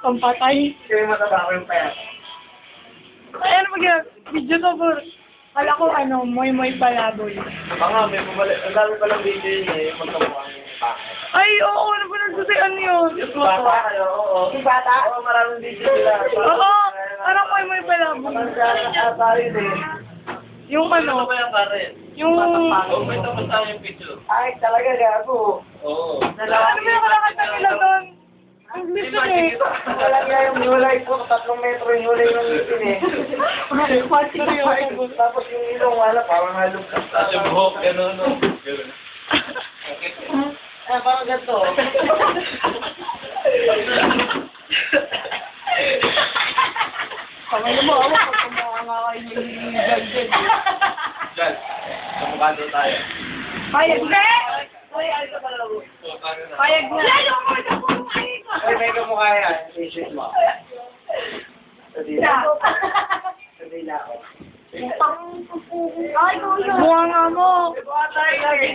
Pampatay. Kaya mataba ko yung pera. Ay, ano mag- video to po. Kala ko moy-moy palaboy. Baka may bumalik. Ang dami palang video yun eh. Magkamukha yung pakit. Ay, oo, ano ba nagsasay yun? Yung bata kayo, oo. Yung bata? Oo, maraming video nila. Oo, parang moy-moy palaboy. Tayo din. Yung Ano ba yung Karen? yung... Oo, may tapos tayo yung picture. Ay, talaga gago. Oo. Ano ba yung kalakanta nila doon? Ang listen eh. Wala nga yung hulay po, 3 metro yung hulay ng itin eh. Tapos yung ilong, wala, parang halog ka. Tapos yung buhok, gano'n, no? Ah, parang ganito. Kamay mo, ako pag kumaka kayo yung dyan. Dyan, kamukha doon tayo. Payag na! Payag na! Ay, may kamukha yan. T-shirt mo. Sabi na. Sabi na ako. Buha nga mo! Buha tayo lagi.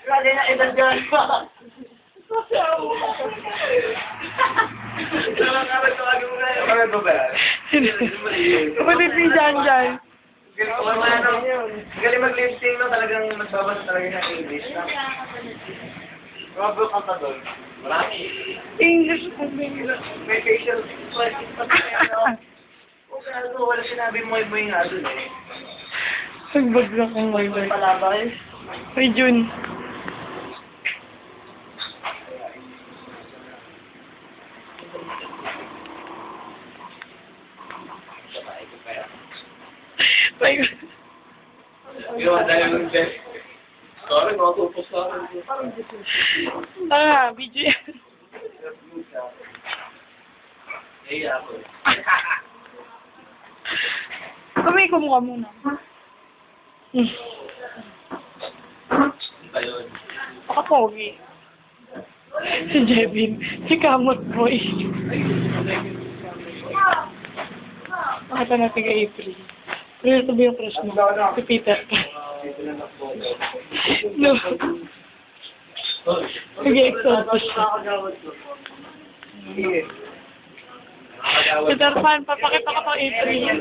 Lagi na edad dyan pa. Ano ba ba? Kapatid ni Jan. Galing mag-lip-sync no, talagang magbabasa talaga ng English. Mga book ang doon. Marami. English. May facial expressions pa tayo. O kaya wala sinabi mo nga doon eh. Nagbagsak ang boy. Palabay. Ay, Jun. Ay, Yung dahil yung best. Sorry, mga tupos sa akin. video yan. Eh, ako. Kami, kumukha muna. Ba yun? Pakapogi. Si Jevin. Si Kamot Boy. Makita natin kay April. Pero ito ba yung crush mo? Si Peter Pan. No. Nag-exorcist siya. Peter Pan, papakita ka pa April.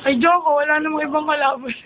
Ay, Joko, wala namang ibang kalaban.